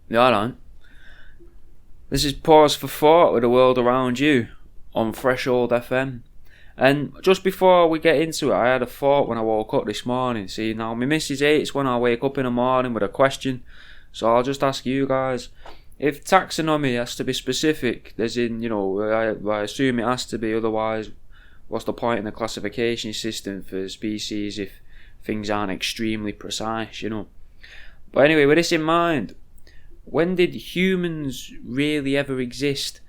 Yeah, I don't. This is Pause for Thought with the World Around You on Threshold FM. And just before we get into it, I had a thought when I woke up this morning. See, now my missus hates when I wake up in the morning with a question, so I'll just ask you guys. If taxonomy has to be specific, as in, I assume it has to be, otherwise what's the point in the classification system for species if things aren't extremely precise, But anyway, with this in mind, when did humans really ever exist?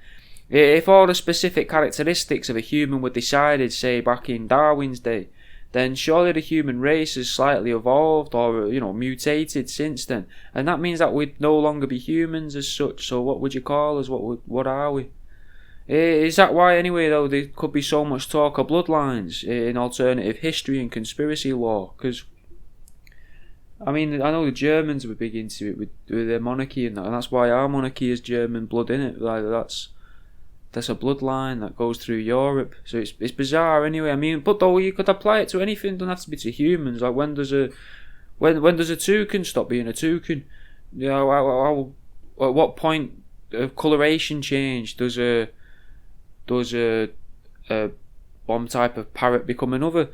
If all the specific characteristics of a human were decided, say, back in Darwin's day, then surely the human race has slightly evolved or, mutated since then. And that means that we'd no longer be humans as such, so what would you call us? What are we? Is that why, anyway, though, there could be so much talk of bloodlines in alternative history and conspiracy law? Because I know the Germans were big into it with their monarchy and that's why our monarchy has German blood in it. Like that's a bloodline that goes through Europe. So it's bizarre anyway. But though you could apply it to anything, it doesn't have to be to humans. Like when does a toucan stop being a toucan? At what point of coloration change does a one type of parrot become another?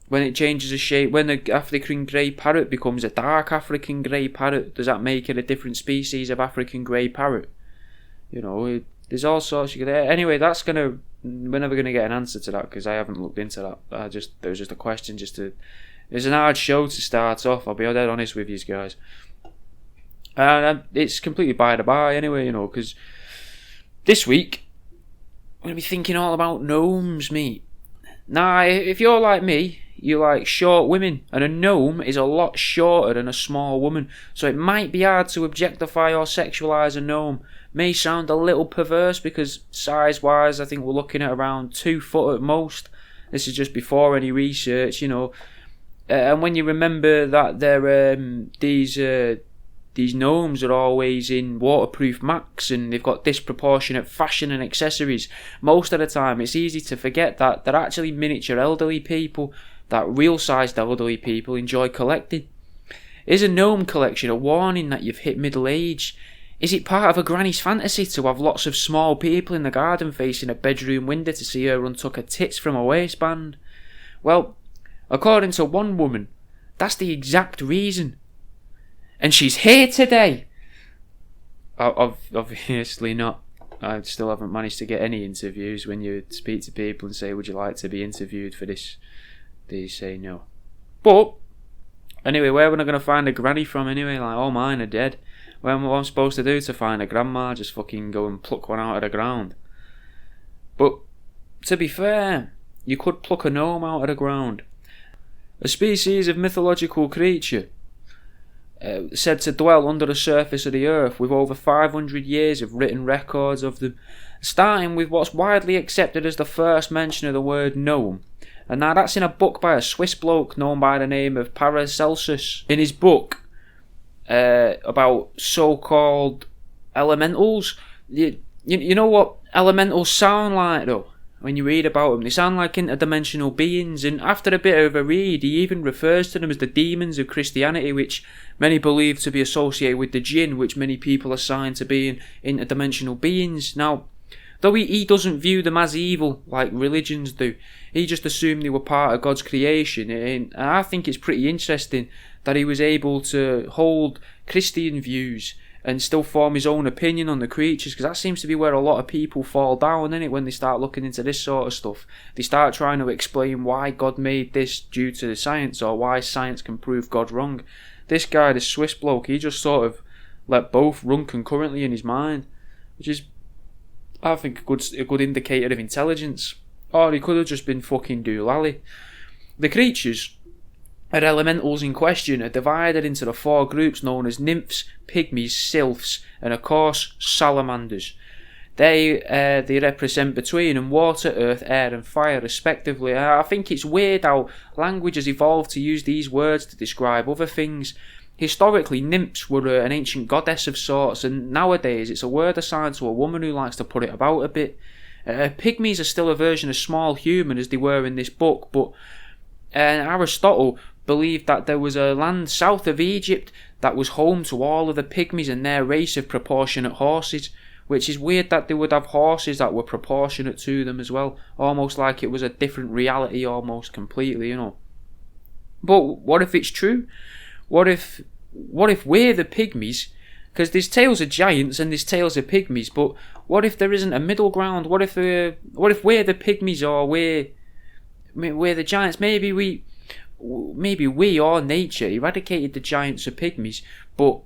When it changes a shape, when the African grey parrot becomes a dark African grey parrot, does that make it a different species of African grey parrot? There's all sorts of... Anyway, we're never going to get an answer to that because I haven't looked into that. There was just a question it's an hard show to start off, I'll be dead honest with you guys. And it's completely by the by anyway, because this week, I'm going to be thinking all about gnomes, mate. Now, if you're like me, you like short women, and a gnome is a lot shorter than a small woman, so it might be hard to objectify or sexualise a gnome. May sound a little perverse because size-wise, I think we're looking at around 2 foot at most. This is just before any research, and when you remember that these gnomes are always in waterproof Macs and they've got disproportionate fashion and accessories, most of the time it's easy to forget that they're actually miniature elderly people that real-sized elderly people enjoy collecting. Is a gnome collection a warning that you've hit middle age? Is it part of a granny's fantasy to have lots of small people in the garden facing a bedroom window to see her untuck her tits from a waistband? Well, according to one woman, that's the exact reason. And she's here today. Obviously not. I still haven't managed to get any interviews. When you speak to people and say, would you like to be interviewed for this? They say no. But, anyway, where am I going to find a granny from anyway? Like, all mine are dead. What am I supposed to do to find a grandma? Just fucking go and pluck one out of the ground. But, to be fair, you could pluck a gnome out of the ground. A species of mythological creature said to dwell under the surface of the earth with over 500 years of written records of them, starting with what's widely accepted as the first mention of the word gnome. And now that's in a book by a Swiss bloke known by the name of Paracelsus. In his book about so-called elementals, you know what elementals sound like though? When you read about them, they sound like interdimensional beings, and after a bit of a read, he even refers to them as the demons of Christianity, which many believe to be associated with the jinn, which many people assign to being interdimensional beings. Now, though he doesn't view them as evil like religions do, he just assumed they were part of God's creation, and I think it's pretty interesting that he was able to hold Christian views and still form his own opinion on the creatures, because that seems to be where a lot of people fall down, innit, when they start looking into this sort of stuff. They start trying to explain why God made this due to science, or why science can prove God wrong. This guy, this Swiss bloke, he just sort of let both run concurrently in his mind, which is, I think, a good indicator of intelligence. Or he could have just been fucking doolally. The creatures and elementals in question are divided into the 4 groups known as nymphs, pygmies, sylphs, and of course salamanders. They represent between them water, earth, air and fire respectively. I think it's weird how language has evolved to use these words to describe other things. Historically, nymphs were an ancient goddess of sorts, and nowadays it's a word assigned to a woman who likes to put it about a bit. Pygmies are still a version of small human as they were in this book, but Aristotle believed that there was a land south of Egypt that was home to all of the pygmies and their race of proportionate horses, which is weird that they would have horses that were proportionate to them as well, almost like it was a different reality almost completely, you know. But what if it's true? What if we're the pygmies? Because there's tales of giants and there's tales of pygmies, but what if there isn't a middle ground? What if we're the pygmies or we're the giants? Maybe we or nature eradicated the giants or pygmies, but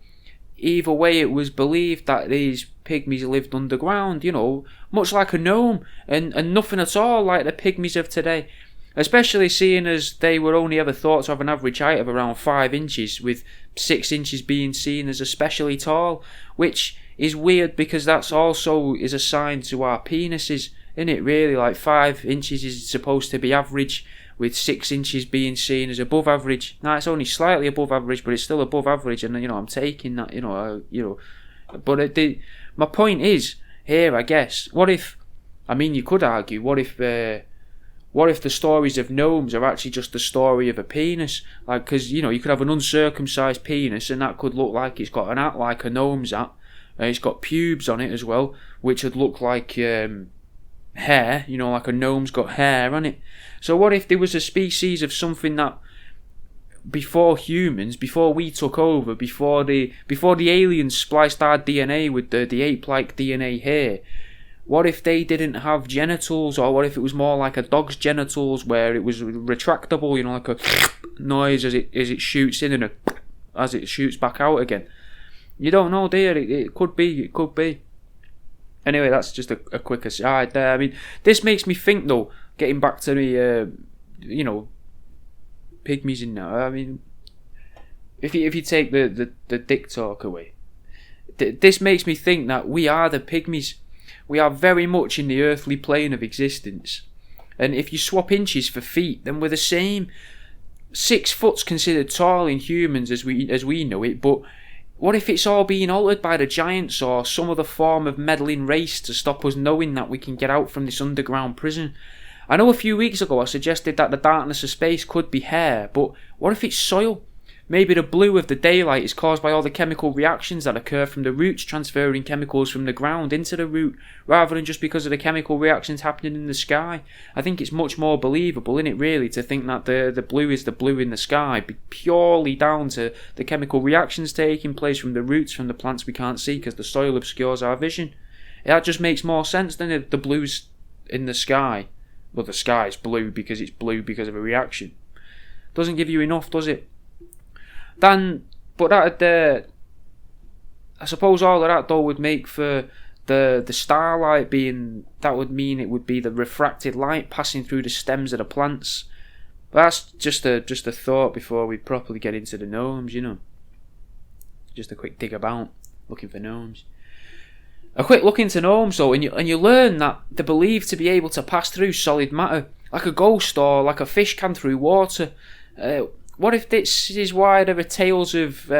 either way it was believed that these pygmies lived underground, you know, much like a gnome, and nothing at all like the pygmies of today. Especially seeing as they were only ever thought to have an average height of around 5 inches, with 6 inches being seen as especially tall, which is weird because that's also is assigned to our penises, isn't it really? Like 5 inches is supposed to be average, with 6 inches being seen as above average. Now it's only slightly above average, but it's still above average, and you know I'm taking that, But my point is here, I guess. You could argue, what if the stories of gnomes are actually just the story of a penis? Like, because, you know, you could have an uncircumcised penis and that could look like it's got an hat like a gnome's hat. It's got pubes on it as well, which would look like hair, you know, like a gnome's got hair on it. So what if there was a species of something that before humans, before we took over, before the aliens spliced our DNA with the ape-like DNA here, what if they didn't have genitals, or what if it was more like a dog's genitals, where it was retractable, you know, like a noise as it shoots in and as it shoots back out again? You don't know, dear. It could be. Anyway, that's just a quick aside there. I mean, this makes me think, though, getting back to the, pygmies in now. I mean, if you take the dick talk away, this makes me think that we are the pygmies. We are very much in the earthly plane of existence. And if you swap inches for feet, then we're the same. 6 foot's considered tall in humans as we know it, but what if it's all being altered by the giants or some other form of meddling race to stop us knowing that we can get out from this underground prison? I know a few weeks ago I suggested that the darkness of space could be hair, but what if it's soil? Maybe the blue of the daylight is caused by all the chemical reactions that occur from the roots transferring chemicals from the ground into the root, rather than just because of the chemical reactions happening in the sky. I think it's much more believable, isn't it, really, to think that the blue is the blue in the sky, purely down to the chemical reactions taking place from the roots from the plants we can't see because the soil obscures our vision. That just makes more sense than the blues in the sky. Well, the sky's blue because it's blue because of a reaction. Doesn't give you enough, does it? But I suppose all of that though would make for the starlight being, that would mean it would be the refracted light passing through the stems of the plants. But that's just a thought before we properly get into the gnomes, you know. Just a quick dig about, looking for gnomes. A quick look into gnomes though, and you learn that they're believed to be able to pass through solid matter, like a ghost or like a fish can through water. What if this is why there are tales of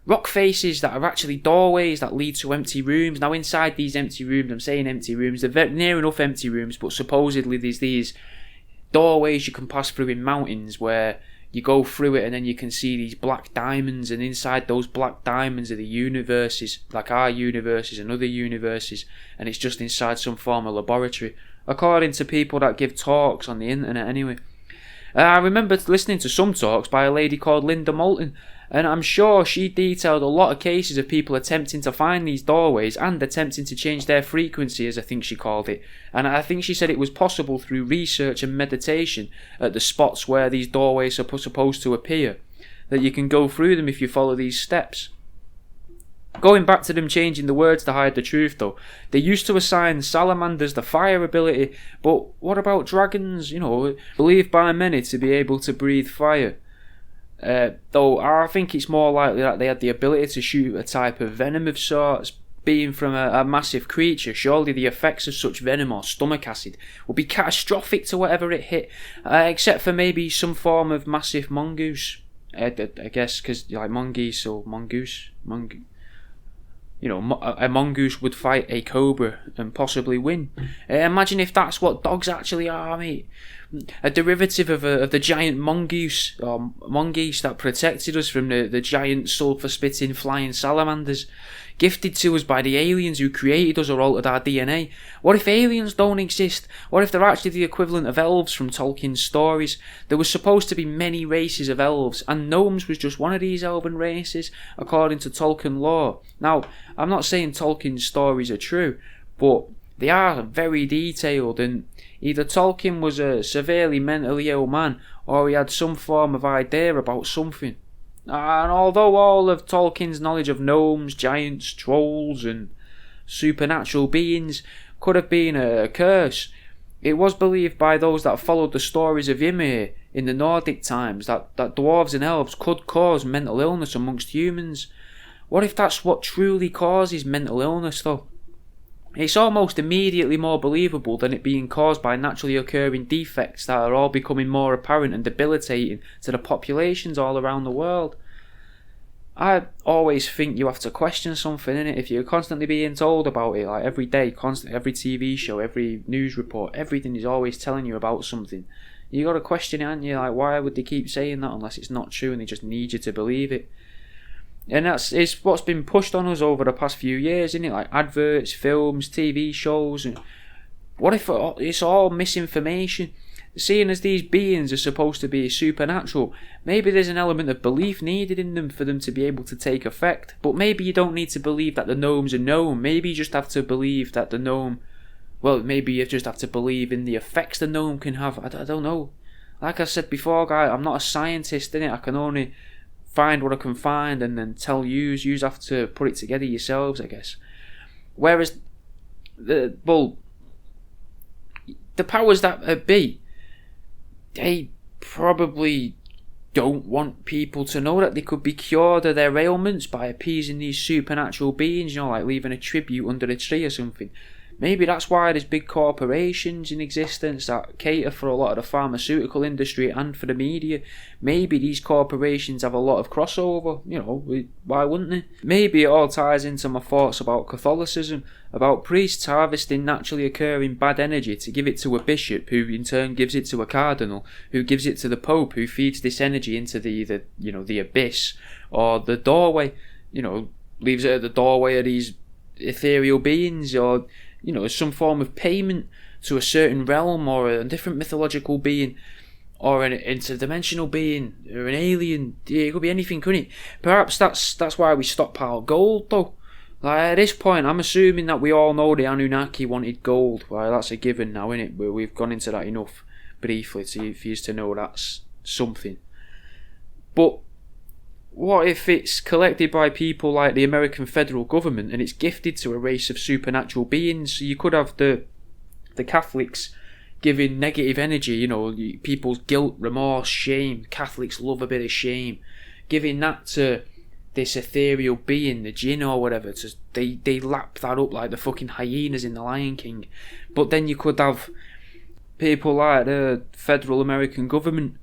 rock faces that are actually doorways that lead to empty rooms? Now inside these empty rooms, I'm saying empty rooms, they're near enough empty rooms, but supposedly there's these doorways you can pass through in mountains where you go through it and then you can see these black diamonds, and inside those black diamonds are the universes, like our universes and other universes, and it's just inside some form of laboratory, according to people that give talks on the internet anyway. I remember listening to some talks by a lady called Linda Moulton, and I'm sure she detailed a lot of cases of people attempting to find these doorways and attempting to change their frequency, as I think she called it. And I think she said it was possible through research and meditation at the spots where these doorways are supposed to appear, that you can go through them if you follow these steps. Going back to them changing the words to hide the truth though, they used to assign salamanders the fire ability, but what about dragons, believed by many to be able to breathe fire? Though I think it's more likely that they had the ability to shoot a type of venom of sorts. Being from a massive creature, surely the effects of such venom or stomach acid would be catastrophic to whatever it hit, except for maybe some form of massive mongoose. I guess because like mongoose or mongoose. A mongoose would fight a cobra and possibly win. Imagine if that's what dogs actually are, mate. a derivative of the giant mongoose that protected us from the giant sulphur-spitting flying salamanders, gifted to us by the aliens who created us or altered our DNA. What if aliens don't exist? What if they're actually the equivalent of elves from Tolkien's stories? There was supposed to be many races of elves, and Gnomes was just one of these elven races, according to Tolkien lore. Now, I'm not saying Tolkien's stories are true, but they are very detailed, and either Tolkien was a severely mentally ill man, or he had some form of idea about something. And although all of Tolkien's knowledge of gnomes, giants, trolls and supernatural beings could have been a curse, it was believed by those that followed the stories of Ymir in the Nordic times that dwarves and elves could cause mental illness amongst humans. What if that's what truly causes mental illness though? It's almost immediately more believable than it being caused by naturally occurring defects that are all becoming more apparent and debilitating to the populations all around the world. I always think you have to question something, innit? If you're constantly being told about it, like every day, constantly, every TV show, every news report, everything is always telling you about something. You got to question it, haven't you? Like, why would they keep saying that unless it's not true and they just need you to believe it? And it's what's been pushed on us over the past few years, isn't it? Like adverts, films, TV shows. And what if it's all misinformation? Seeing as these beings are supposed to be supernatural, maybe there's an element of belief needed in them for them to be able to take effect. But maybe you don't need to believe that the gnome's a gnome. Maybe you just have to believe that the gnome... Well, maybe you just have to believe in the effects the gnome can have. I don't know. Like I said before, guys, I'm not a scientist, innit? I can only find what I can find and then tell yous. Yous have to put it together yourselves, I guess. Whereas the powers that be, they probably don't want people to know that they could be cured of their ailments by appeasing these supernatural beings, like leaving a tribute under a tree or something. Maybe that's why there's big corporations in existence that cater for a lot of the pharmaceutical industry and for the media. Maybe these corporations have a lot of crossover, why wouldn't they? Maybe it all ties into my thoughts about Catholicism, about priests harvesting naturally occurring bad energy to give it to a bishop, who in turn gives it to a cardinal, who gives it to the Pope, who feeds this energy into the abyss, or the doorway, leaves it at the doorway of these ethereal beings, or some form of payment to a certain realm or a different mythological being or an interdimensional being or an alien. It could be anything, couldn't it? Perhaps that's why we stockpile gold though. Like at this point, I'm assuming that we all know the Anunnaki wanted gold. Well, that's a given now, isn't it? We've gone into that enough briefly for you to know that's something. But what if it's collected by people like the American federal government and it's gifted to a race of supernatural beings? So you could have the Catholics giving negative energy, people's guilt, remorse, shame. Catholics love a bit of shame. Giving that to this ethereal being, the jinn or whatever. They lap that up like the fucking hyenas in The Lion King. But then you could have people like the federal American government.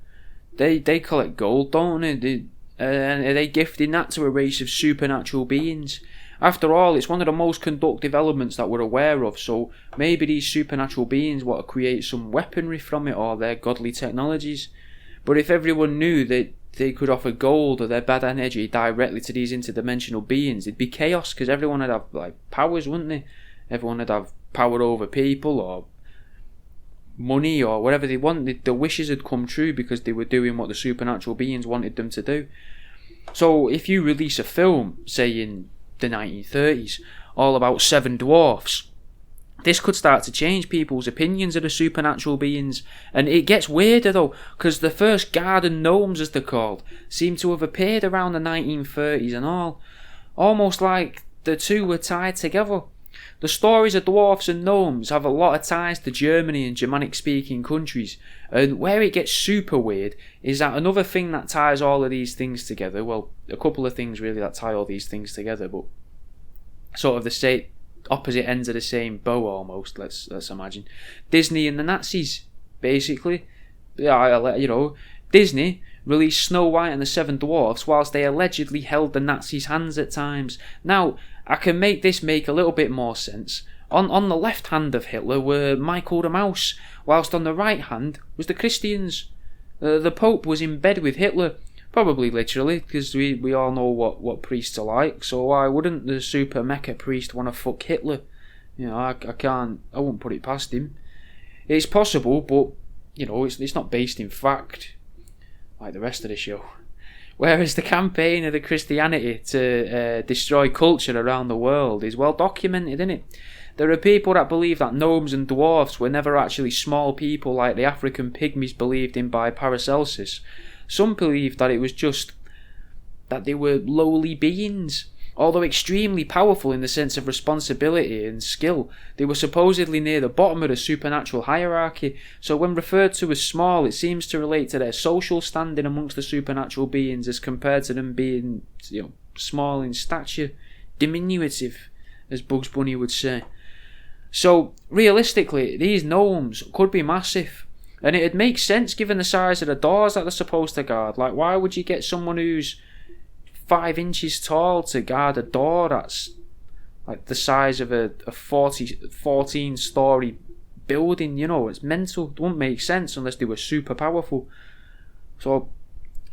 They collect gold, don't they? And are they gifting that to a race of supernatural beings? After all, it's one of the most conductive elements that we're aware of, so maybe these supernatural beings want to create some weaponry from it or their godly technologies. But if everyone knew that they could offer gold or their bad energy directly to these interdimensional beings, it'd be chaos, because everyone would have powers, wouldn't they? Everyone would have power over people or money or whatever they wanted. The wishes had come true because they were doing what the supernatural beings wanted them to do. So if you release a film, say in the 1930s, all about 7 dwarfs, this could start to change people's opinions of the supernatural beings. And it gets weirder though, because the first garden gnomes, as they're called, seem to have appeared around the 1930s and all. Almost like the two were tied together. The stories of dwarfs and gnomes have a lot of ties to Germany and Germanic-speaking countries, and where it gets super weird is that another thing that ties all of these things together, well, a couple of things really that tie all these things together, but sort of the opposite ends of the same bow almost, let's imagine. Disney and the Nazis, basically. Disney released Snow White and the 7 Dwarfs whilst they allegedly held the Nazis' hands at times. Now, I can make a little bit more sense. On the left hand of Hitler were Michael the Mouse, whilst on the right hand was the Christians. The Pope was in bed with Hitler, probably literally, because we all know what priests are like, so why wouldn't the super mecha priest want to fuck Hitler? You know, I won't put it past him. It's possible, but, you know, it's not based in fact, like the rest of the show. Whereas the campaign of the Christianity to destroy culture around the world is well documented, isn't it? There are people that believe that gnomes and dwarfs were never actually small people like the African pygmies believed in by Paracelsus. Some believe that it was just that they were lowly beings. Although extremely powerful in the sense of responsibility and skill, they were supposedly near the bottom of the supernatural hierarchy, so when referred to as small, it seems to relate to their social standing amongst the supernatural beings as compared to them being, you know, small in stature, diminutive, as Bugs Bunny would say. So, realistically, these gnomes could be massive, and it'd make sense given the size of the doors that they're supposed to guard. Like, why would you get someone who's 5 inches tall to guard a door that's like the size of a 14-story building? You know, it's mental. It wouldn't make sense unless they were super powerful. So,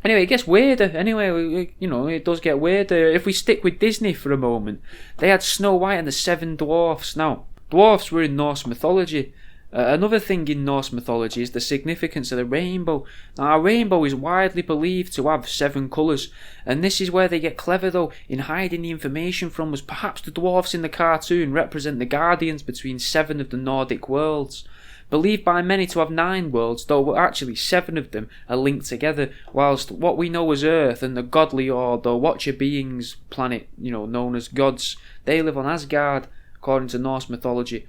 anyway, it gets weirder. Anyway, you know, it does get weirder. If we stick with Disney for a moment, they had Snow White and the 7 Dwarfs. Now, dwarfs were in Norse mythology. Another thing in Norse mythology is the significance of the rainbow. Now, a rainbow is widely believed to have 7 colours, and this is where they get clever though in hiding the information from us. Perhaps the dwarfs in the cartoon represent the guardians between 7 of the Nordic worlds. Believed by many to have 9 worlds, though actually 7 of them are linked together, whilst what we know as Earth and the godly or the Watcher beings planet, you know, known as gods, they live on Asgard, according to Norse mythology.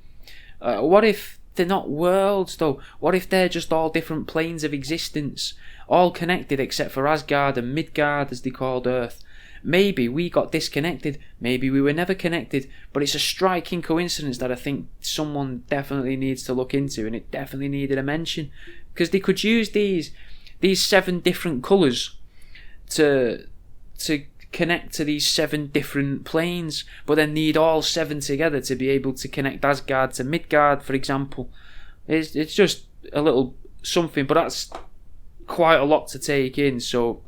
What if they're not worlds though? What if they're just all different planes of existence, all connected except for Asgard and Midgard as they called Earth? Maybe we got disconnected, maybe we were never connected, but it's a striking coincidence that I think someone definitely needs to look into, and it definitely needed a mention, because they could use these 7 different colours to connect to these 7 different planes, but then need all 7 together to be able to connect Asgard to Midgard, for example. It's just a little something, but that's quite a lot to take in, so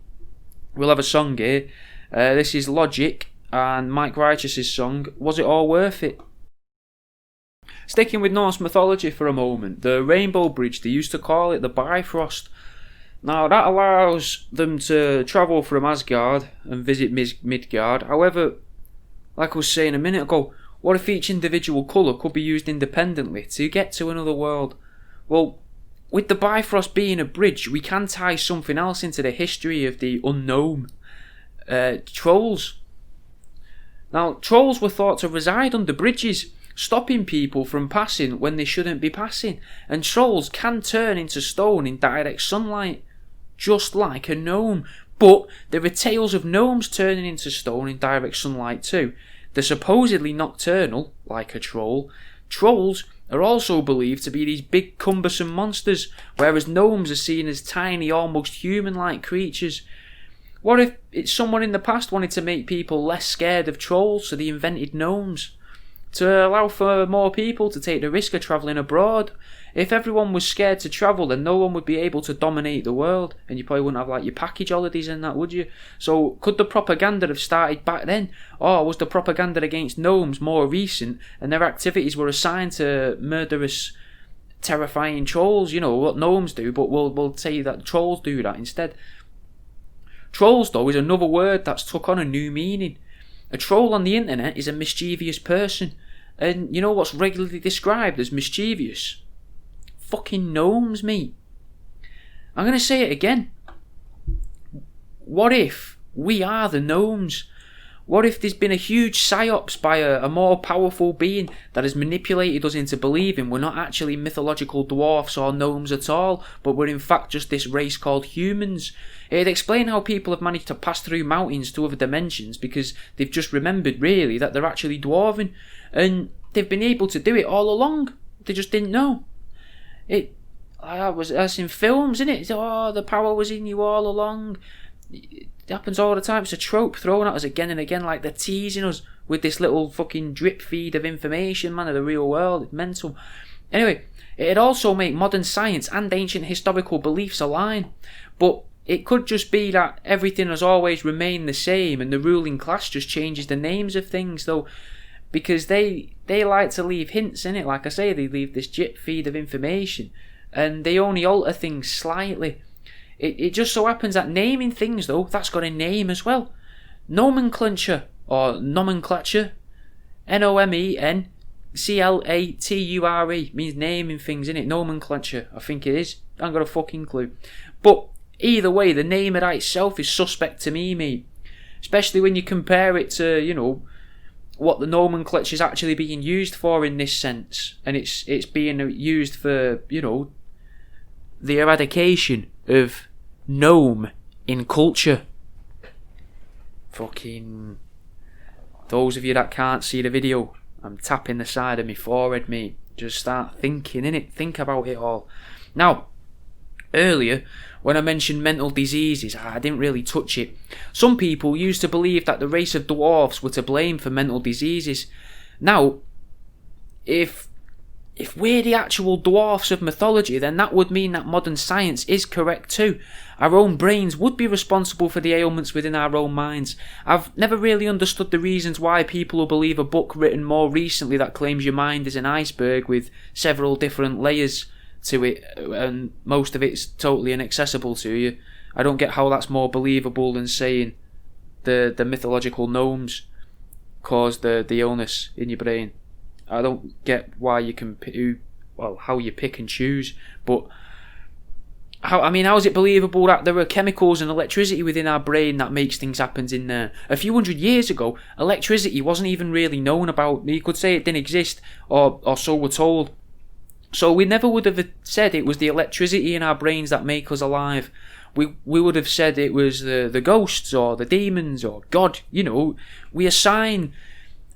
we'll have a song here. This is Logic and Mike Righteous's song, Was It All Worth It? Sticking with Norse mythology for a moment, the Rainbow Bridge, they used to call it the Bifrost. Now, that allows them to travel from Asgard and visit Midgard. However, like I was saying a minute ago, what if each individual colour could be used independently to get to another world? Well, with the Bifrost being a bridge, we can tie something else into the history of the unknown. Trolls. Now, trolls were thought to reside under bridges, stopping people from passing when they shouldn't be passing, and trolls can turn into stone in direct sunlight, just like a gnome. But there are tales of gnomes turning into stone in direct sunlight too. They're supposedly nocturnal, like a troll. Trolls are also believed to be these big cumbersome monsters, whereas gnomes are seen as tiny, almost human-like creatures. What if someone in the past wanted to make people less scared of trolls, so they invented gnomes? To allow for more people to take the risk of travelling abroad. If everyone was scared to travel, then no one would be able to dominate the world, and you probably wouldn't have like your package holidays and that, would you? So could the propaganda have started back then? Or was the propaganda against gnomes more recent, and their activities were assigned to murderous, terrifying trolls? You know, what gnomes do, but we'll say that trolls do that instead. Trolls, though, is another word that's took on a new meaning. A troll on the internet is a mischievous person. And you know what's regularly described as mischievous? Fucking gnomes, mate. I'm going to say it again. What if we are the gnomes? What if there's been a huge psyops by a more powerful being that has manipulated us into believing we're not actually mythological dwarfs or gnomes at all, but we're in fact just this race called humans? It'd explain how people have managed to pass through mountains to other dimensions, because they've just remembered really that they're actually dwarven, and they've been able to do it all along. They just didn't know. That's in films, isn't it? Oh, the power was in you all along. It happens all the time. It's a trope thrown at us again and again, like they're teasing us. with this little fucking drip feed of information, man, of the real world. It's mental. Anyway, it'd also make modern science and ancient historical beliefs align. But it could just be that everything has always remained the same and the ruling class just changes the names of things, though, because they like to leave hints in it. Like I say, they leave this drip feed of information and they only alter things slightly. It just so happens that naming things, though, that's got a name as well. Nomenclature, or nomenclature, Nomenclature, means naming things, innit? Nomenclature, I think it is. I ain't got a fucking clue. But either way, the name of that itself is suspect to me, mate. Especially when you compare it to, you know, what the nomenclature is actually being used for in this sense. And it's being used for, you know, the eradication of gnome in culture. Fucking... Those of you that can't see the video, I'm tapping the side of my forehead, mate. Just start thinking, innit? Think about it all. Now, earlier, when I mentioned mental diseases, I didn't really touch it. Some people used to believe that the race of dwarves were to blame for mental diseases. Now, if we're the actual dwarfs of mythology, then that would mean that modern science is correct too. Our own brains would be responsible for the ailments within our own minds. I've never really understood the reasons why people will believe a book written more recently that claims your mind is an iceberg with several different layers to it, and most of it's totally inaccessible to you. I don't get how that's more believable than saying the mythological gnomes caused the illness in your brain. I don't get why you can how you pick and choose, but how is it believable that there are chemicals and electricity within our brain that makes things happen in there? A few hundred years ago, electricity wasn't even really known about. You could say it didn't exist, or so we're told. So we never would have said it was the electricity in our brains that make us alive. We would have said it was the ghosts or the demons or God. You know,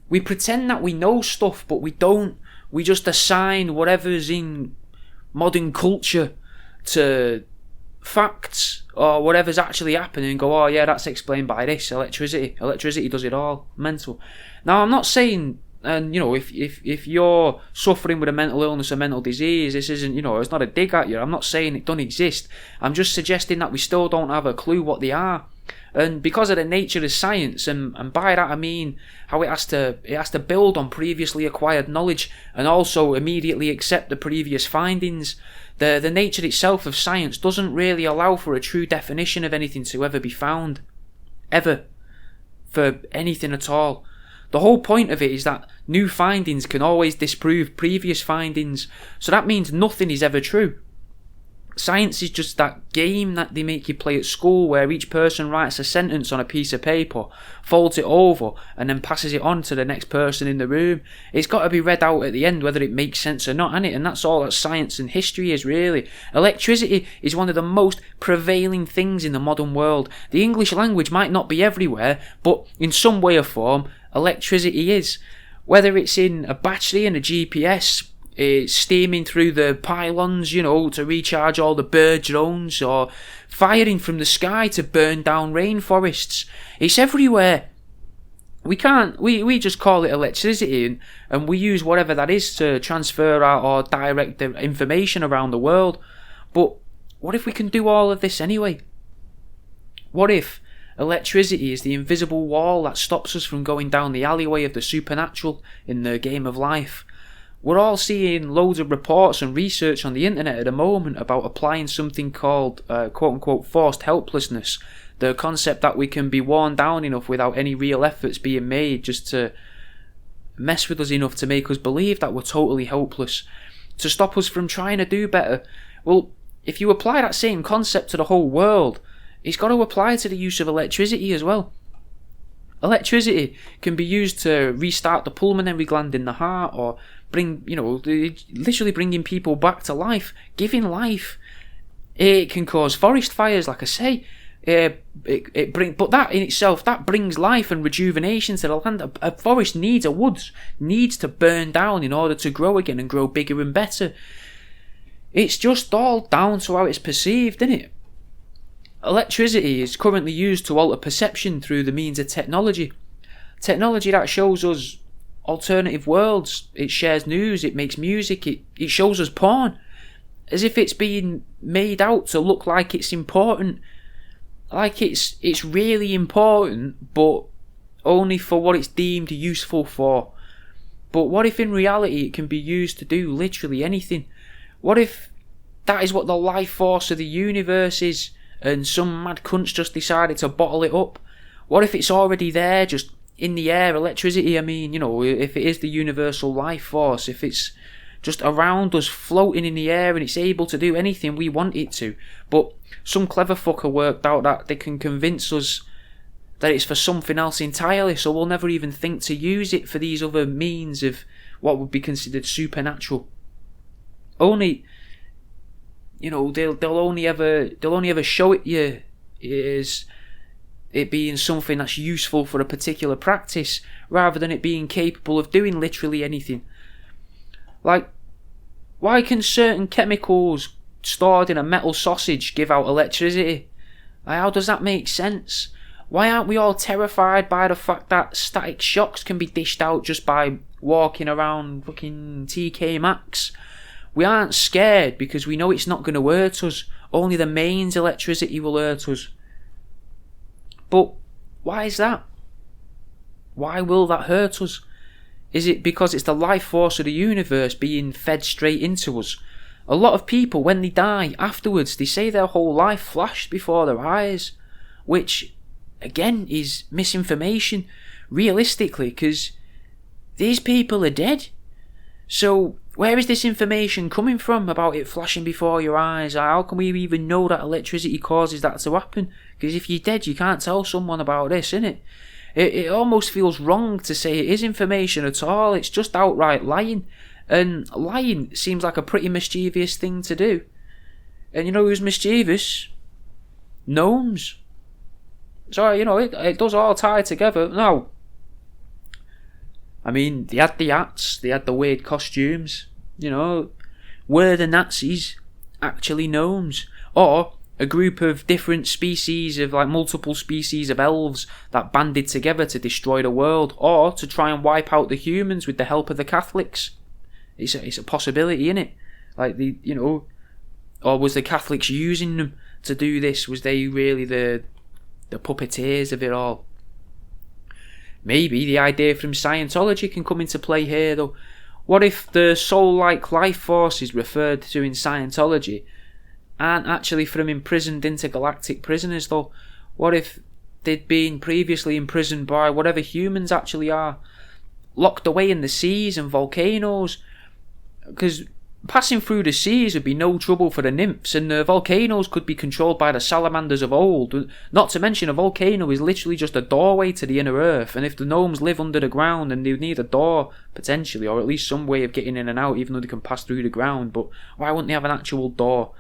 we pretend that we know stuff, but we don't. We just assign whatever's in modern culture to facts or whatever's actually happening and go, oh yeah, that's explained by this, electricity. Electricity does it all. Mental. Now, I'm not saying, and you know, if you're suffering with a mental illness or mental disease, this isn't, you know, it's not a dig at you. I'm not saying it don't exist. I'm just suggesting that we still don't have a clue what they are. And because of the nature of science, and by that I mean how it has to build on previously acquired knowledge and also immediately accept the previous findings. The nature itself of science doesn't really allow for a true definition of anything to ever be found. Ever. For anything at all. The whole point of it is that new findings can always disprove previous findings, so that means nothing is ever true. Science is just that game that they make you play at school where each person writes a sentence on a piece of paper, folds it over, and then passes it on to the next person in the room. It's got to be read out at the end whether it makes sense or not, innit? And that's all that science and history is, really. Electricity is one of the most prevailing things in the modern world. The English language might not be everywhere, but in some way or form, electricity is. Whether it's in a battery and a GPS, it's steaming through the pylons, you know, to recharge all the bird drones, or firing from the sky to burn down rainforests. It's everywhere. We just call it electricity, and we use whatever that is to transfer or direct the information around the world. But what if we can do all of this anyway? What if electricity is the invisible wall that stops us from going down the alleyway of the supernatural in the game of life? We're all seeing loads of reports and research on the internet at the moment about applying something called quote-unquote forced helplessness, the concept that we can be worn down enough without any real efforts being made just to mess with us enough to make us believe that we're totally helpless, to stop us from trying to do better. Well, if you apply that same concept to the whole world, it's got to apply to the use of electricity as well. Electricity can be used to restart the pulmonary gland in the heart, or literally bringing people back to life, giving life. It can cause forest fires, like I say. But that in itself, that brings life and rejuvenation to the land. A forest needs a woods, needs to burn down in order to grow again and grow bigger and better. It's just all down to how it's perceived, isn't it? Electricity is currently used to alter perception through the means of technology. Technology that shows us alternative worlds, it shares news, it makes music, it shows us porn. As if it's being made out to look like it's important. Like it's really important, but only for what it's deemed useful for. But what if in reality it can be used to do literally anything? What if that is what the life force of the universe is, and some mad cunts just decided to bottle it up? What if it's already there, just in the air, electricity, I mean, if it is the universal life force, if it's just around us, floating in the air, and it's able to do anything we want it to, but some clever fucker worked out that they can convince us that it's for something else entirely, so we'll never even think to use it for these other means of what would be considered supernatural. Only, they'll only ever show it you as it being something that's useful for a particular practice, rather than it being capable of doing literally anything. Like, why can certain chemicals stored in a metal sausage give out electricity? How does that make sense? Why aren't we all terrified by the fact that static shocks can be dished out just by walking around fucking TK Maxx? We aren't scared because we know it's not going to hurt us. Only the mains electricity will hurt us. But why is that? Why will that hurt us? Is it because it's the life force of the universe being fed straight into us? A lot of people, when they die, afterwards, they say their whole life flashed before their eyes, which, again, is misinformation, realistically, because these people are dead. So, where is this information coming from about it flashing before your eyes? How can we even know that electricity causes that to happen? Because if you're dead, you can't tell someone about this, innit? It almost feels wrong to say it is information at all. It's just outright lying. And lying seems like a pretty mischievous thing to do. And you know who's mischievous? Gnomes. So, it does all tie together. Now, I mean, they had the hats, they had the weird costumes. Were the Nazis actually gnomes? Or a group of different species of, multiple species of elves that banded together to destroy the world, or to try and wipe out the humans with the help of the Catholics? It's a possibility, innit? Or was the Catholics using them to do this? Was they really the puppeteers of it all? Maybe the idea from Scientology can come into play here, though. What if the soul-like life forces referred to in Scientology aren't actually from imprisoned intergalactic prisoners, though? What if they'd been previously imprisoned by whatever humans actually are, locked away in the seas and volcanoes? Because passing through the seas would be no trouble for the nymphs, and the volcanoes could be controlled by the salamanders of old. Not to mention, a volcano is literally just a doorway to the inner earth, and if the gnomes live under the ground, then they would need a door, potentially, or at least some way of getting in and out, even though they can pass through the ground. But why wouldn't they have an actual door?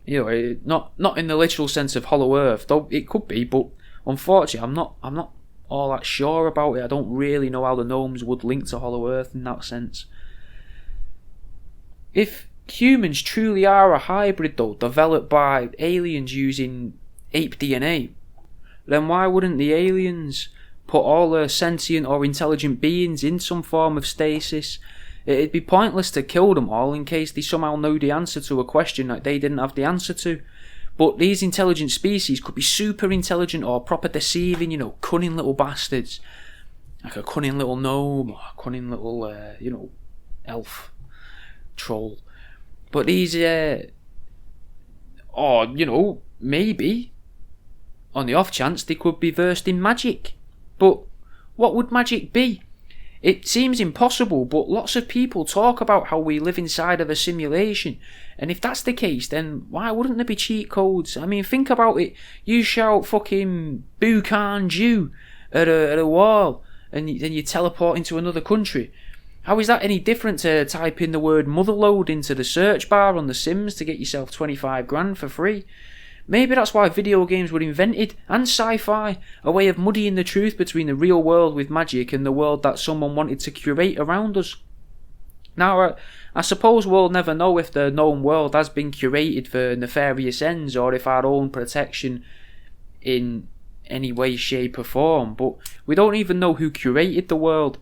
Not in the literal sense of hollow earth, though it could be, but unfortunately I'm not all that sure about it. I don't really know how the gnomes would link to hollow earth in that sense. If humans truly are a hybrid, though, developed by aliens using ape DNA, then why wouldn't the aliens put all their sentient or intelligent beings in some form of stasis? It'd be pointless to kill them all in case they somehow know the answer to a question that they didn't have the answer to. But these intelligent species could be super intelligent or proper deceiving, cunning little bastards. Like a cunning little gnome or a cunning little, elf. Troll. But these maybe on the off chance they could be versed in magic. But what would magic be? It seems impossible, but lots of people talk about how we live inside of a simulation, and if that's the case, then why wouldn't there be cheat codes? I mean, think about it. You shout fucking Bukan Jew at a wall, and then you teleport into another country. How is that any different to type in the word motherlode into the search bar on The Sims to get yourself 25 grand for free? Maybe that's why video games were invented, and sci-fi, a way of muddying the truth between the real world with magic and the world that someone wanted to curate around us. Now, I suppose we'll never know if the known world has been curated for nefarious ends, or if our own protection in any way, shape or form, but we don't even know who curated the world.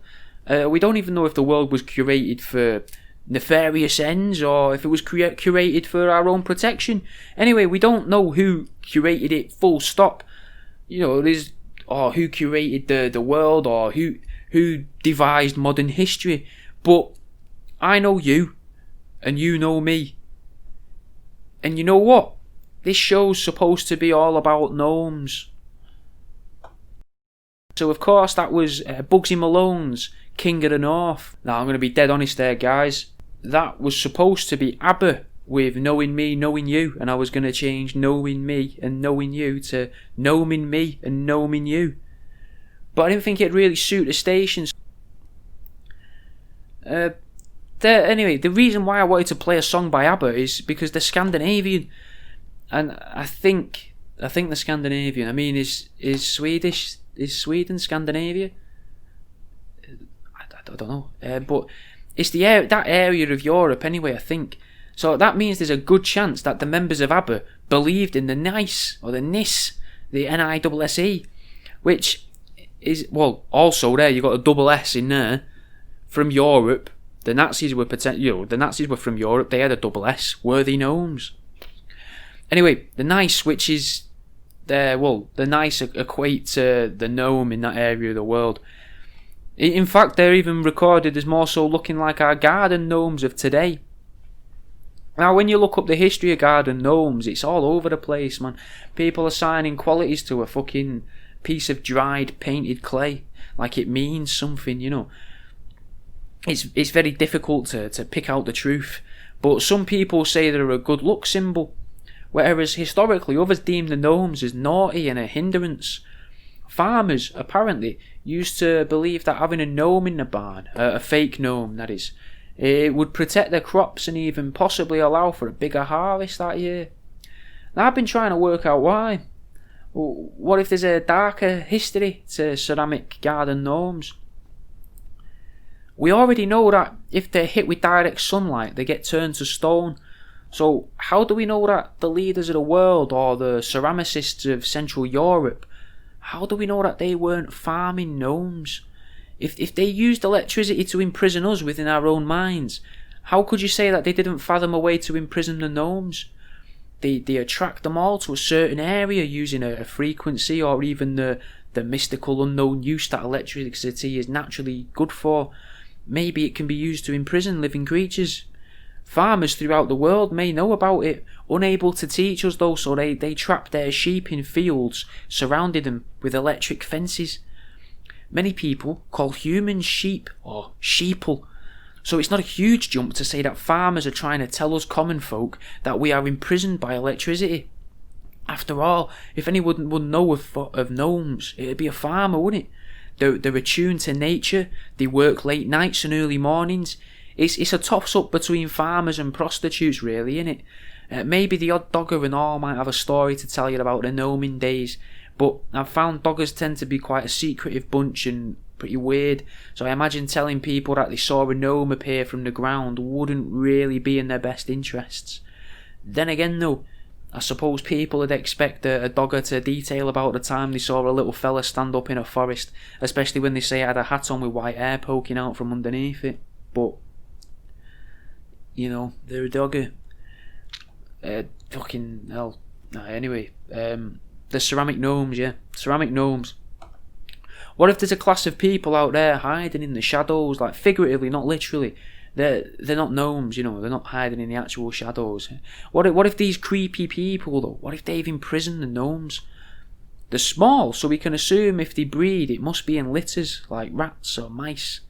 We don't even know if the world was curated for nefarious ends or if it was curated for our own protection. Anyway, we don't know who curated it, full stop. Or who curated the world, or who devised modern history. But I know you, and you know me. And you know what? This show's supposed to be all about gnomes. So of course that was Bugsy Malone's King of the North. Now I'm going to be dead honest there, guys. That was supposed to be ABBA with Knowing Me, Knowing You, and I was going to change Knowing Me and Knowing You to Gnoming Me and Gnoming You. But I didn't think it'd really suit the stations. Anyway, the reason why I wanted to play a song by ABBA is because they're Scandinavian, and I think they're Scandinavian. I mean, is Swedish? Is Sweden Scandinavia? I don't know, but it's that area of Europe anyway, I think. So that means there's a good chance that the members of ABBA believed in the NICE, or the NIS, the NISSE, which is, well, also there you got a double S in there, from Europe. The Nazis were from Europe. They had a double S. Were they gnomes? Anyway, the NICE, which is the NICE equate to the gnome in that area of the world. In fact, they're even recorded as more so looking like our garden gnomes of today. Now, when you look up the history of garden gnomes, it's all over the place, man. People assigning qualities to a fucking piece of dried painted clay, like it means something, It's very difficult to pick out the truth, but some people say they're a good luck symbol, whereas historically others deem the gnomes as naughty and a hindrance. Farmers, apparently, used to believe that having a gnome in the barn, a fake gnome that is, it would protect their crops and even possibly allow for a bigger harvest that year. Now, I've been trying to work out why. What if there's a darker history to ceramic garden gnomes? We already know that if they're hit with direct sunlight, they get turned to stone. So how do we know that the leaders of the world, or the ceramicists of Central Europe, how do we know that they weren't farming gnomes? If they used electricity to imprison us within our own minds, how could you say that they didn't fathom a way to imprison the gnomes? They attract them all to a certain area using a frequency, or even the mystical unknown use that electricity is naturally good for. Maybe it can be used to imprison living creatures. Farmers throughout the world may know about it, unable to teach us though, so they trap their sheep in fields, surrounding them with electric fences. Many people call humans sheep, or sheeple, so it's not a huge jump to say that farmers are trying to tell us common folk that we are imprisoned by electricity. After all, if anyone would know of gnomes, it'd be a farmer, wouldn't it? They're attuned to nature, they work late nights and early mornings. It's a toss-up between farmers and prostitutes, really, innit? Maybe the odd dogger and all might have a story to tell you about the gnoming days, but I've found doggers tend to be quite a secretive bunch and pretty weird, so I imagine telling people that they saw a gnome appear from the ground wouldn't really be in their best interests. Then again though, I suppose people would expect a dogger to detail about the time they saw a little fella stand up in a forest, especially when they say it had a hat on with white hair poking out from underneath it. But, they're a dogger. Fucking hell. Anyway, the ceramic gnomes, yeah. Ceramic gnomes. What if there's a class of people out there hiding in the shadows, like figuratively, not literally? They're not gnomes, they're not hiding in the actual shadows. What if these creepy people, though, what if they've imprisoned the gnomes? They're small, so we can assume if they breed, it must be in litters, like rats or mice.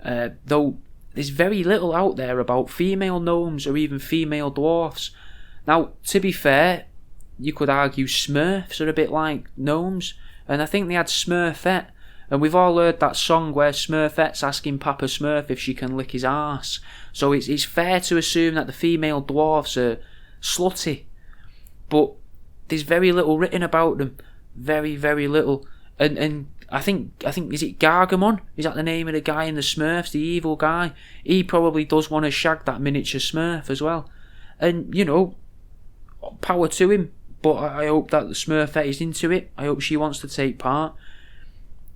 Though there's very little out there about female gnomes or even female dwarfs. Now, to be fair, you could argue Smurfs are a bit like gnomes, and I think they had Smurfette. And we've all heard that song where Smurfette's asking Papa Smurf if she can lick his arse. So it's fair to assume that the female dwarfs are slutty. But there's very little written about them. Very, very little. And I think is it Gargamon? Is that the name of the guy in the Smurfs, the evil guy? He probably does want to shag that miniature Smurf as well. And, power to him. but I hope that the Smurfette is into it. I hope she wants to take part.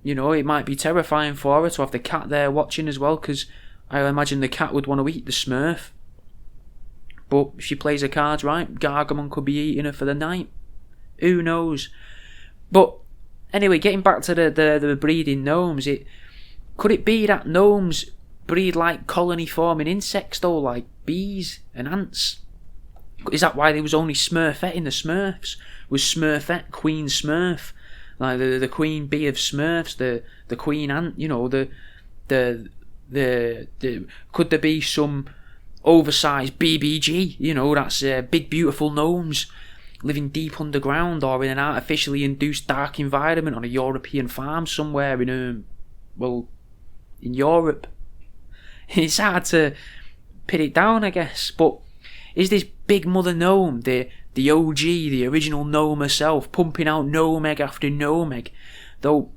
You know, it might be terrifying for her to have the cat there watching as well, because I imagine the cat would want to eat the Smurf. But if she plays her cards right, Gargamon could be eating her for the night. Who knows? But anyway, getting back to the breeding gnomes, could it be that gnomes breed like colony-forming insects though, like bees and ants? Is that why there was only Smurfette in the Smurfs? Was Smurfette Queen Smurf? Like the queen bee of Smurfs, the queen ant, you know, the could there be some oversized BBG, you know, that's big beautiful gnomes living deep underground or in an artificially induced dark environment on a European farm somewhere in Europe? It's hard to pin it down, I guess, but is this big mother gnome, the OG, the original gnome herself, pumping out gnome egg after gnome egg? Though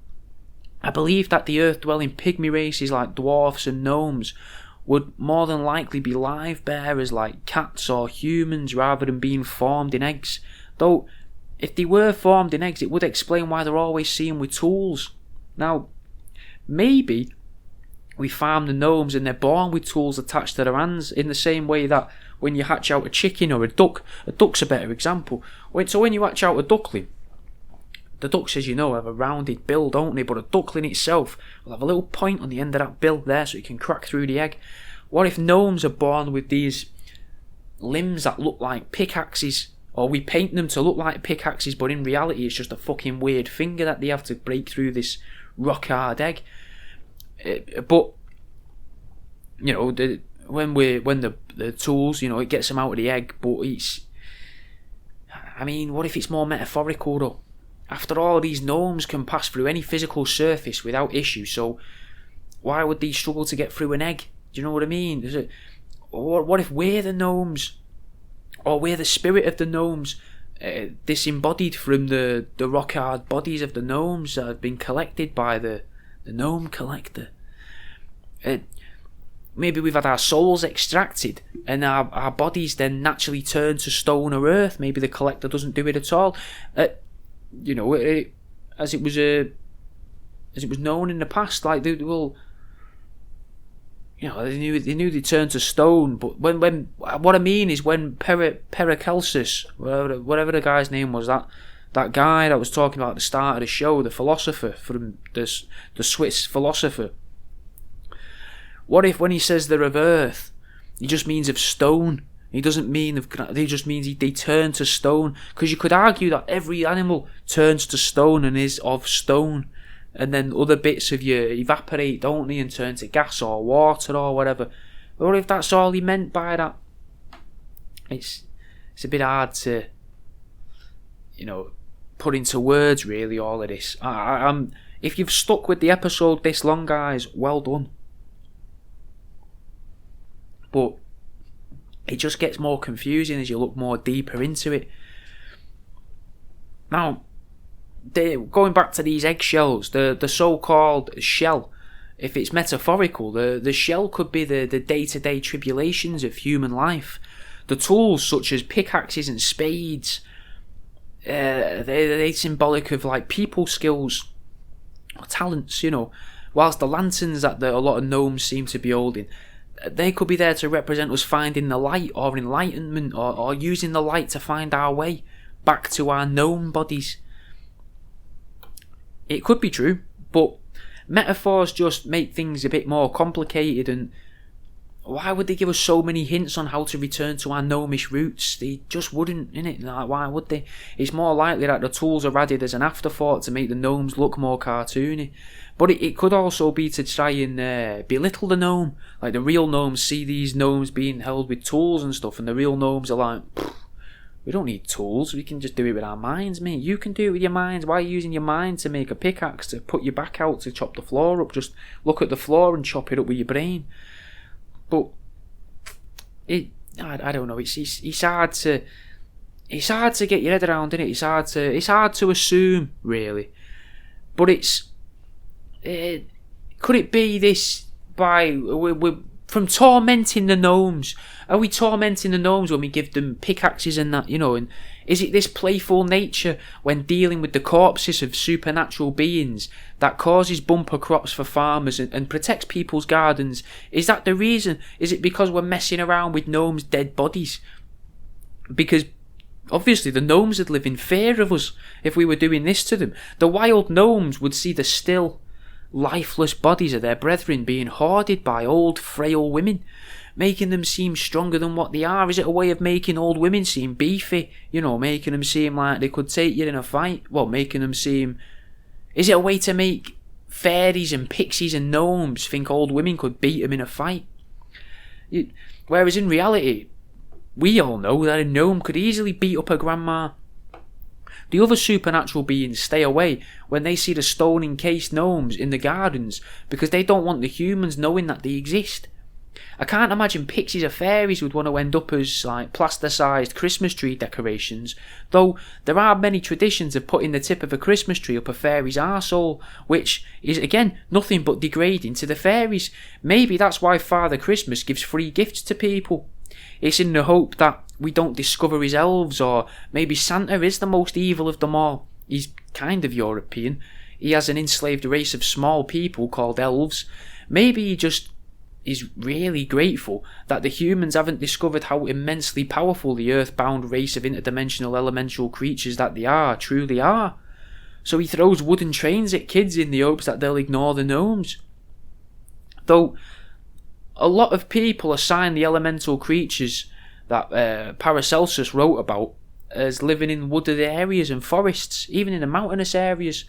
I believe that the earth-dwelling pygmy races like dwarfs and gnomes would more than likely be live bearers like cats or humans rather than being formed in eggs. Though, if they were formed in eggs, it would explain why they're always seen with tools. Now, maybe we farm the gnomes and they're born with tools attached to their hands, in the same way that when you hatch out a chicken or a duck's a better example. So when you hatch out a duckling, the ducks, as you know, have a rounded bill, don't they? But a duckling itself will have a little point on the end of that bill there so it can crack through the egg. What if gnomes are born with these limbs that look like pickaxes? Or we paint them to look like pickaxes, but in reality it's just a fucking weird finger that they have to break through this rock-hard egg. But, you know, when the tools, you know, it gets them out of the egg, but it's... I mean, what if it's more metaphorical, though? After all, these gnomes can pass through any physical surface without issue, so why would they struggle to get through an egg? Do you know what I mean? What if we're the gnomes? Or we're the spirit of the gnomes, disembodied from the rock-hard bodies of the gnomes that have been collected by the gnome collector? Maybe we've had our souls extracted and our bodies then naturally turn to stone or earth. Maybe the collector doesn't do it at all. You know, as it was known in the past, like they knew they turned to stone. But when what I mean is when Paracelsus, whatever the guy's name was, that guy that was talking about at the start of the show, the philosopher from the Swiss philosopher. What if when he says they're of earth, he just means of stone? He doesn't mean he just means they turn to stone. Because you could argue that every animal turns to stone and is of stone, and then other bits of you evaporate, don't they, and turn to gas or water or whatever. But what if that's all he meant by that? It's a bit hard to, you know, put into words really all of this. If you've stuck with the episode this long, guys, well done. But it just gets more confusing as you look more deeper into it. Now, going back to these eggshells, the so-called shell, if it's metaphorical, the shell could be the day-to-day tribulations of human life. The tools such as pickaxes and spades, they're symbolic of like people skills or talents, you know. Whilst the lanterns that a lot of gnomes seem to be holding, they could be there to represent us finding the light or enlightenment or using the light to find our way back to our gnome bodies. It could be true, but metaphors just make things a bit more complicated, and why would they give us so many hints on how to return to our gnomish roots? They just wouldn't, innit? Like, why would they? It's more likely that the tools are added as an afterthought to make the gnomes look more cartoony. But it could also be to try and belittle the gnome. Like the real gnomes see these gnomes being held with tools and stuff, and the real gnomes are like, we don't need tools, we can just do it with our minds, mate. You can do it with your minds. Why are you using your mind to make a pickaxe, to put your back out to chop the floor up? Just look at the floor and chop it up with your brain. But I don't know. It's hard to get your head around, isn't it? It's hard to assume, really. But could it be this by we're from tormenting the gnomes. Are we tormenting the gnomes when we give them pickaxes and that, and is it this playful nature when dealing with the corpses of supernatural beings that causes bumper crops for farmers and protects people's gardens? Is that the reason? Is it because we're messing around with gnomes' dead bodies? Because obviously the gnomes would live in fear of us if we were doing this to them. The wild gnomes would see the still, lifeless bodies of their brethren being hoarded by old, frail women, making them seem stronger than what they are. Is it a way of making old women seem beefy? Making them seem like they could take you in a fight? Well, making them seem... Is it a way to make fairies and pixies and gnomes think old women could beat them in a fight? Whereas in reality, we all know that a gnome could easily beat up a grandma. The other supernatural beings stay away when they see the stone-encased gnomes in the gardens because they don't want the humans knowing that they exist. I can't imagine pixies or fairies would want to end up as plaster-sized Christmas tree decorations, though there are many traditions of putting the tip of a Christmas tree up a fairy's arsehole, which is again nothing but degrading to the fairies. Maybe that's why Father Christmas gives free gifts to people. It's in the hope that we don't discover his elves, or maybe Santa is the most evil of them all. He's kind of European. He has an enslaved race of small people called elves. Maybe he just is really grateful that the humans haven't discovered how immensely powerful the earthbound race of interdimensional elemental creatures that they are truly are. So he throws wooden trains at kids in the hopes that they'll ignore the gnomes. Though a lot of people assign the elemental creatures that Paracelsus wrote about as living in wooded areas and forests, even in the mountainous areas.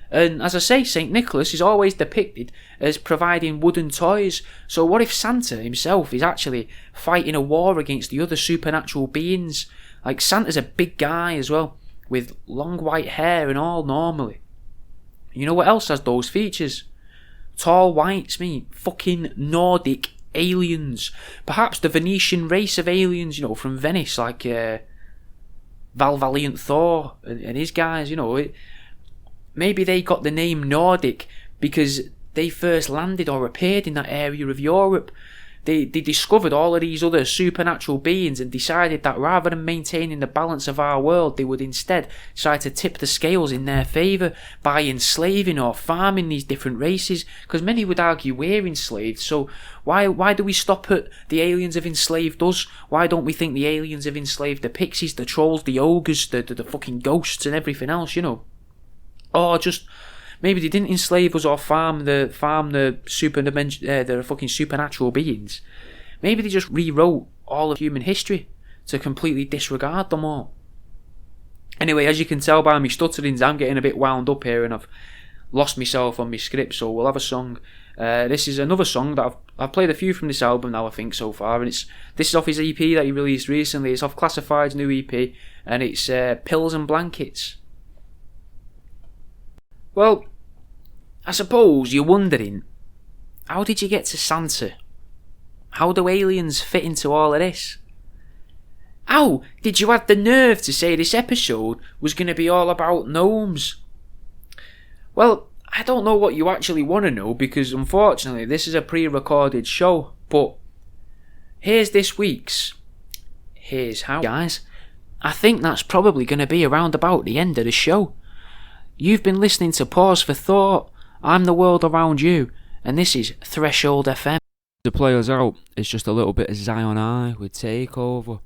And as I say, St. Nicholas is always depicted as providing wooden toys. So what if Santa himself is actually fighting a war against the other supernatural beings? Like, Santa's a big guy as well, with long white hair and all normally. You know what else has those features? Tall whites, fucking Nordic aliens. Perhaps the Venetian race of aliens, from Venice, like Val Valiant Thor and his guys, maybe they got the name Nordic because they first landed or appeared in that area of Europe. They discovered all of these other supernatural beings and decided that rather than maintaining the balance of our world, they would instead try to tip the scales in their favour by enslaving or farming these different races, because many would argue we're enslaved, so why do we stop at the aliens have enslaved us? Why don't we think the aliens have enslaved the pixies, the trolls, the ogres, the fucking ghosts and everything else, Or just... maybe they didn't enslave us or farm the fucking supernatural beings. Maybe they just rewrote all of human history to completely disregard them all. Anyway, as you can tell by my stutterings, I'm getting a bit wound up here and I've lost myself on my script, so we'll have a song. This is another song that I've played a few from this album now, I think, so far, and this is off his EP that he released recently. It's off Classified's new EP, and it's Pills and Blankets. Well, I suppose you're wondering, how did you get to Santa? How do aliens fit into all of this? How did you have the nerve to say this episode was going to be all about gnomes? Well, I don't know what you actually want to know because unfortunately this is a pre-recorded show, but here's this week's Here's How. Guys, I think that's probably going to be around about the end of the show. You've been listening to Pause for Thought. I'm the world around you, and this is Threshold FM. To play us out, it's just a little bit of Zion I with Takeover.